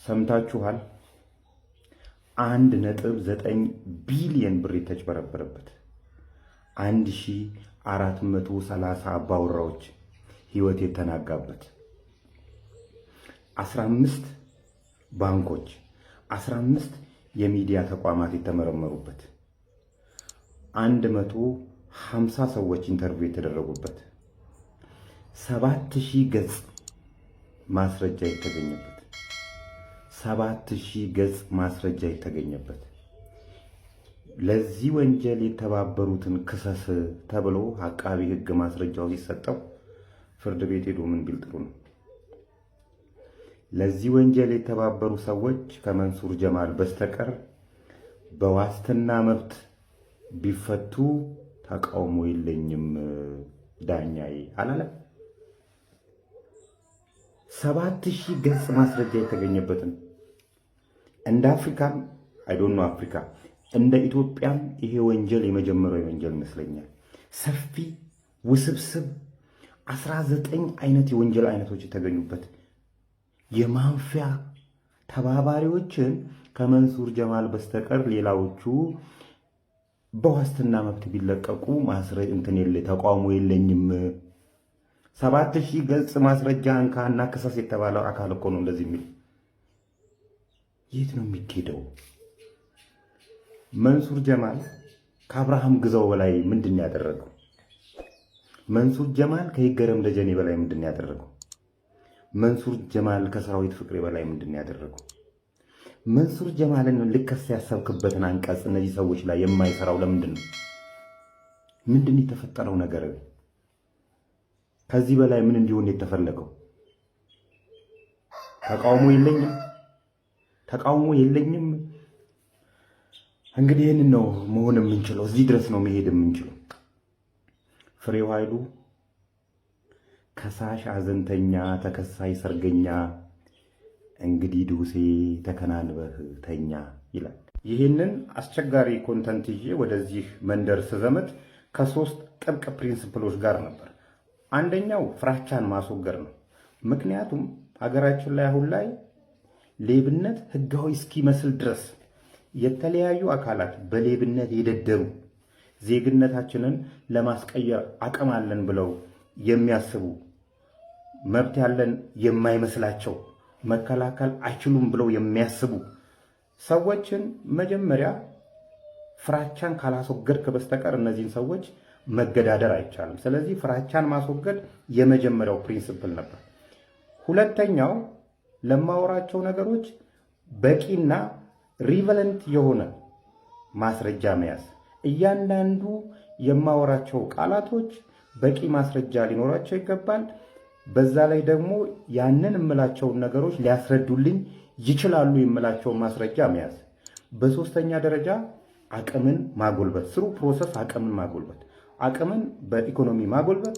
ሰምታችኋል። 1.9 ቢሊዮን ብር የተጭበረበረበት 1430 አባወራዎች ህይወት የተናጋበት 15 ባንኮች 15 የሚዲያ ተቋማት የተመረመሩበት 150 ሰዎች ኢንተርቪው የተደረጉበት 7000 ገጽ ማስረጃ የተገኘበት 7000 ገጽ ማስረጃ የተገኘበት ለዚህ ወንጀል የተባበሩትን ክሰስ ተብሎ አቃቢ ህግ ማስረጃው ሲሰጠው ፍርድ ቤት ሄዶ ምን ቢል ጥሩ ነው? ለዚህ ወንጀል የተባበሩ ሰዎች ከመንሱር ጀማል በስተቀር በዋስትና መብት ቢፈቱ ተቃውሞ የለኝም ዳኛዬ አላለም። 7000 ገጽ ማስረጃ የተገኘበትን እንደ አፍሪካም አይዶንት ኖ አፍሪካ እንደ ኢትዮጵያም ይሄ ወንጀል የመጀመሪያው ወንጀል ይመስለኛል። ሰፊ ውስብስብ 19 አይነት የወንጀል አይነቶች የተገኙበት የማንፊያ ተባባሪዎችን ከመንሱር ጀማል በስተቀር ሌላዎቹ በዋስትና መብት ቢለቀቁ ማስረጃ ተቃውሞ የለኝም። 7000 ገጽ ማስረጃ እንካና ክሰስ የተባለው አካል እኮ ነው እንደዚህ የሚል። የት ነው የሚኬደው? መንሱር ጀማል ከአብርሃም ግዛው በላይ ምንድን ያደረገው? መንሱር ጀማል ከይገረም ደጀኔ በላይ ምንድን ያደረገው? መንሱር ጀማል ከሰራዊት ፍቅሬ በላይ ምንድን ያደረገው? መንሱር ጀማልን ልከስ ያሰብክበትን አንቀጽ እነዚህ ሰዎች ላይ የማይሰራው ለምንድን ነው? ምንድን የተፈጠረው ነገር? ከዚህ በላይ ምን እንዲሆን የተፈለገው? ተቃውሞ የለኝም። እንግዲህ ይህንን ነው መሆን የምንችለው። እዚህ ድረስ ነው መሄድ የምንችለው። ፍሬው ኃይሉ ከሳሽ አዘንተኛ፣ ተከሳይ ሰርገኛ፣ እንግዲህ ዱሴ ተከናንበህ ተኛ ይላል። ይህንን አስቸጋሪ ኮንተንት ይዤ ወደዚህ መንደር ስዘመት ከ3 ጥብቅ ፕሪንሲፕሎች ጋር ነበር። አንደኛው ፍራቻን ማስወገድ ነው። ምክንያቱም ሀገራችን ላይ አሁን ላይ ሌብነት ህጋዊ እስኪመስል ድረስ የተለያዩ አካላት በሌብነት የደደሩ ዜግነታችንን ለማስቀየር አቅም አለን ብለው የሚያስቡ መብት ያለን የማይመስላቸው መከላከል አይችሉም ብለው የሚያስቡ ሰዎችን መጀመሪያ ፍራቻን ካላስወገድክ በስተቀር እነዚህን ሰዎች መገዳደር አይቻልም። ስለዚህ ፍራቻን ማስወገድ የመጀመሪያው ፕሪንሲፕል ነበር። ሁለተኛው ለማወራቸው ነገሮች በቂና ሪቨለንት የሆነ ማስረጃ መያዝ። እያንዳንዱ የማወራቸው ቃላቶች በቂ ማስረጃ ሊኖራቸው ይገባል። በዛ ላይ ደግሞ ያንን የምላቸውን ነገሮች ሊያስረዱልኝ ይችላሉ የምላቸውን ማስረጃ መያዝ። በሶስተኛ ደረጃ አቅምን ማጎልበት፣ ስሩ ፕሮሰስ አቅምን ማጎልበት፣ አቅምን በኢኮኖሚ ማጎልበት፣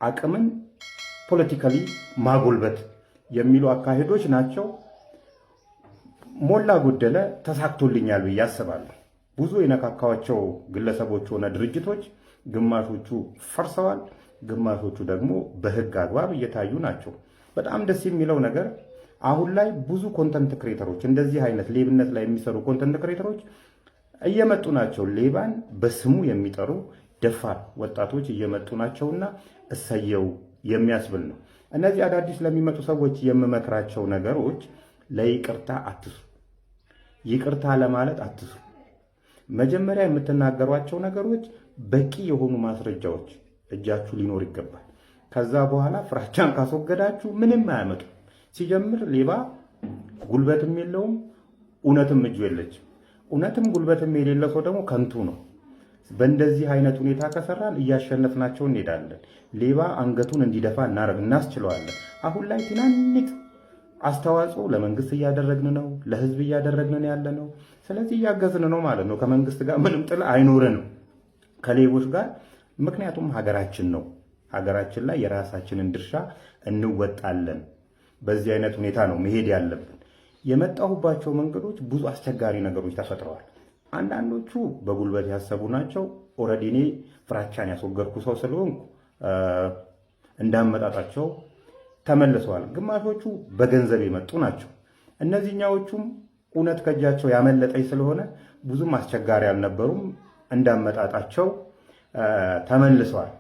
አቅምን ፖለቲካሊ ማጎልበት የሚሉ አካሄዶች ናቸው። ሞላ ጎደለ ተሳክቶልኛል ብዬ አስባለሁ። ብዙ የነካካዋቸው ግለሰቦች ሆነ ድርጅቶች ግማሾቹ ፈርሰዋል፣ ግማሾቹ ደግሞ በህግ አግባብ እየታዩ ናቸው። በጣም ደስ የሚለው ነገር አሁን ላይ ብዙ ኮንተንት ክሬተሮች እንደዚህ አይነት ሌብነት ላይ የሚሰሩ ኮንተንት ክሬተሮች እየመጡ ናቸው። ሌባን በስሙ የሚጠሩ ደፋር ወጣቶች እየመጡ ናቸውና እሰየው የሚያስብል ነው። እነዚህ አዳዲስ ለሚመጡ ሰዎች የምመክራቸው ነገሮች ለይቅርታ አትስሩ፣ ይቅርታ ለማለት አትስሩ። መጀመሪያ የምትናገሯቸው ነገሮች በቂ የሆኑ ማስረጃዎች እጃችሁ ሊኖር ይገባል። ከዛ በኋላ ፍራቻን ካስወገዳችሁ ምንም አያመጡም። ሲጀምር ሌባ ጉልበትም የለውም፣ እውነትም እጁ የለችም። እውነትም ጉልበትም የሌለ ሰው ደግሞ ከንቱ ነው። በእንደዚህ አይነት ሁኔታ ከሰራን እያሸነፍናቸው እንሄዳለን። ሌባ አንገቱን እንዲደፋ እናስችለዋለን። አሁን ላይ ትናንት አስተዋጽኦ ለመንግስት እያደረግን ነው፣ ለህዝብ እያደረግን ያለ ነው። ስለዚህ እያገዝን ነው ማለት ነው። ከመንግስት ጋር ምንም ጥል አይኖረንም ከሌቦች ጋር። ምክንያቱም ሀገራችን ነው። ሀገራችን ላይ የራሳችንን ድርሻ እንወጣለን። በዚህ አይነት ሁኔታ ነው መሄድ ያለብን። የመጣሁባቸው መንገዶች ብዙ አስቸጋሪ ነገሮች ተፈጥረዋል። አንዳንዶቹ በጉልበት ያሰቡ ናቸው። ኦልሬዲ እኔ ፍራቻን ያስወገድኩ ሰው ስለሆንኩ እንዳመጣጣቸው ተመልሰዋል። ግማሾቹ በገንዘብ የመጡ ናቸው። እነዚህኛዎቹም እውነት ከእጃቸው ያመለጠኝ ስለሆነ ብዙም አስቸጋሪ አልነበሩም፣ እንዳመጣጣቸው ተመልሰዋል።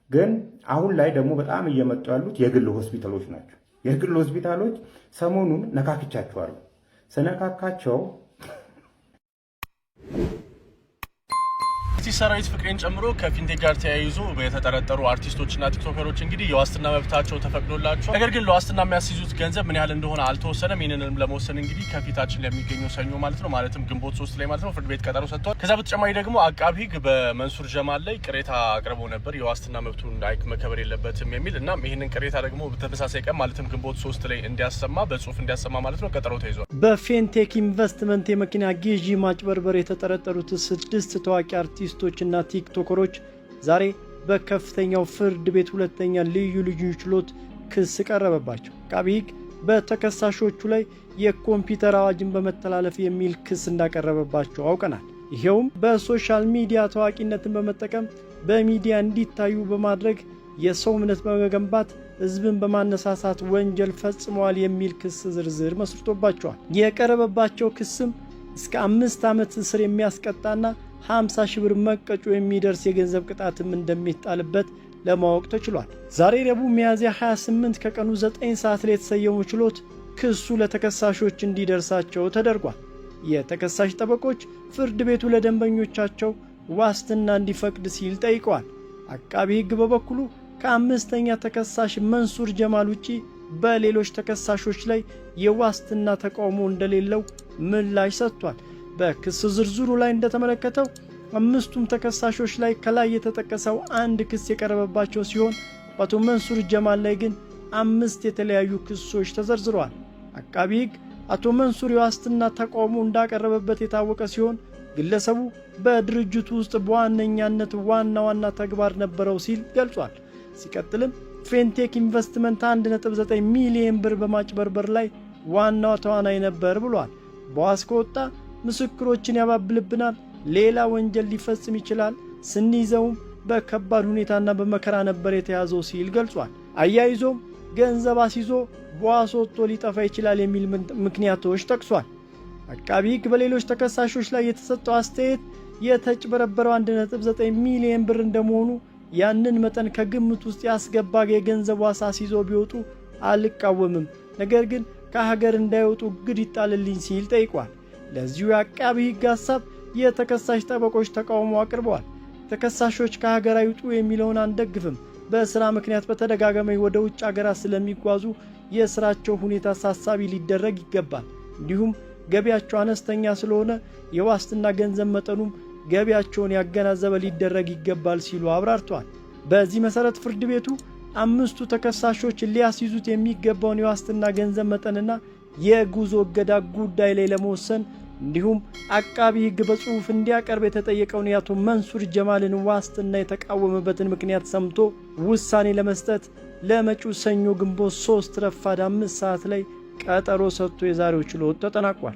ግን አሁን ላይ ደግሞ በጣም እየመጡ ያሉት የግል ሆስፒታሎች ናቸው። የግል ሆስፒታሎች ሰሞኑን ነካክቻቸዋለሁ። ስነካካቸው አርቲስት ሰራዊት ፍቅሬን ጨምሮ ከፊንቴክ ጋር ተያይዞ የተጠረጠሩ አርቲስቶችና ቲክቶከሮች እንግዲህ የዋስትና መብታቸው ተፈቅዶላቸዋል። ነገር ግን ለዋስትና የሚያስይዙት ገንዘብ ምን ያህል እንደሆነ አልተወሰነም። ይህንንም ለመወሰን እንግዲህ ከፊታችን ለሚገኘው ሰኞ ማለት ነው ማለትም ግንቦት 3 ላይ ማለት ነው ፍርድ ቤት ቀጠሮ ሰጥቷል። ከዛ በተጨማሪ ደግሞ አቃቢ ሕግ በመንሱር ጀማል ላይ ቅሬታ አቅርቦ ነበር የዋስትና መብቱ መከበር የለበትም የሚል እና ይህንን ቅሬታ ደግሞ በተመሳሳይ ቀን ማለትም ግንቦት 3 ላይ እንዲያሰማ በጽሁፍ እንዲያሰማ ማለት ነው ቀጠሮ ተይዟል። በፊንቴክ ኢንቨስትመንት የመኪና ግዢ ማጭበርበር የተጠረጠሩት 6 ታዋቂ አርቲስቶችና ቲክቶከሮች ዛሬ በከፍተኛው ፍርድ ቤት ሁለተኛ ልዩ ችሎት ክስ ቀረበባቸው። አቃቤ ሕግ በተከሳሾቹ ላይ የኮምፒውተር አዋጅን በመተላለፍ የሚል ክስ እንዳቀረበባቸው አውቀናል። ይሄውም በሶሻል ሚዲያ ታዋቂነትን በመጠቀም በሚዲያ እንዲታዩ በማድረግ የሰው እምነት በመገንባት ህዝብን በማነሳሳት ወንጀል ፈጽመዋል የሚል ክስ ዝርዝር መስርቶባቸዋል። የቀረበባቸው ክስም እስከ 5 ዓመት እስር የሚያስቀጣና 50 ሺህ ብር መቀጮ የሚደርስ የገንዘብ ቅጣትም እንደሚጣልበት ለማወቅ ተችሏል። ዛሬ ረቡዕ ሚያዝያ 28 ከቀኑ 9 ሰዓት ላይ የተሰየመው ችሎት ክሱ ለተከሳሾች እንዲደርሳቸው ተደርጓል። የተከሳሽ ጠበቆች ፍርድ ቤቱ ለደንበኞቻቸው ዋስትና እንዲፈቅድ ሲል ጠይቀዋል። አቃቢ ሕግ በበኩሉ ከአምስተኛ ተከሳሽ መንሱር ጀማል ውጪ በሌሎች ተከሳሾች ላይ የዋስትና ተቃውሞ እንደሌለው ምላሽ ሰጥቷል። በክስ ዝርዝሩ ላይ እንደተመለከተው አምስቱም ተከሳሾች ላይ ከላይ የተጠቀሰው አንድ ክስ የቀረበባቸው ሲሆን በአቶ መንሱር ጀማል ላይ ግን 5 የተለያዩ ክሶች ተዘርዝረዋል። አቃቢ ሕግ አቶ መንሱር የዋስትና ተቃውሞ እንዳቀረበበት የታወቀ ሲሆን ግለሰቡ በድርጅቱ ውስጥ በዋነኛነት ዋና ተግባር ነበረው ሲል ገልጿል። ሲቀጥልም ፊንቴክ ኢንቨስትመንት 1.9 ሚሊዮን ብር በማጭበርበር ላይ ዋናው ተዋናይ ነበር ብሏል። በዋስ ከወጣ ምስክሮችን ያባብልብናል፣ ሌላ ወንጀል ሊፈጽም ይችላል፣ ስንይዘውም በከባድ ሁኔታና በመከራ ነበር የተያዘው ሲል ገልጿል። አያይዞም ገንዘብ አስይዞ በዋስ ወጥቶ ሊጠፋ ይችላል የሚል ምክንያቶች ጠቅሷል። አቃቢ ሕግ በሌሎች ተከሳሾች ላይ የተሰጠው አስተያየት የተጭበረበረው 1.9 ሚሊዮን ብር እንደመሆኑ ያንን መጠን ከግምት ውስጥ ያስገባ የገንዘብ ዋስ አስይዞ ቢወጡ አልቃወምም፣ ነገር ግን ከሀገር እንዳይወጡ እግድ ይጣልልኝ ሲል ጠይቋል። ለዚሁ የአቃቢ ሕግ ሐሳብ የተከሳሽ ጠበቆች ተቃውሞ አቅርበዋል። ተከሳሾች ከሀገር አይውጡ የሚለውን አንደግፍም፣ በሥራ ምክንያት በተደጋጋሚ ወደ ውጭ ሀገራት ስለሚጓዙ የሥራቸው ሁኔታ አሳሳቢ ሊደረግ ይገባል፣ እንዲሁም ገቢያቸው አነስተኛ ስለሆነ የዋስትና ገንዘብ መጠኑም ገቢያቸውን ያገናዘበ ሊደረግ ይገባል ሲሉ አብራርተዋል። በዚህ መሠረት ፍርድ ቤቱ 5 ተከሳሾች ሊያስይዙት የሚገባውን የዋስትና ገንዘብ መጠንና የጉዞ እገዳ ጉዳይ ላይ ለመወሰን እንዲሁም አቃቢ ሕግ በጽሑፍ እንዲያቀርብ የተጠየቀውን የአቶ መንሱር ጀማልን ዋስትና የተቃወመበትን ምክንያት ሰምቶ ውሳኔ ለመስጠት ለመጪው ሰኞ ግንቦት 3 ረፋድ 5 ሰዓት ላይ ቀጠሮ ሰጥቶ የዛሬው ችሎት ተጠናቋል።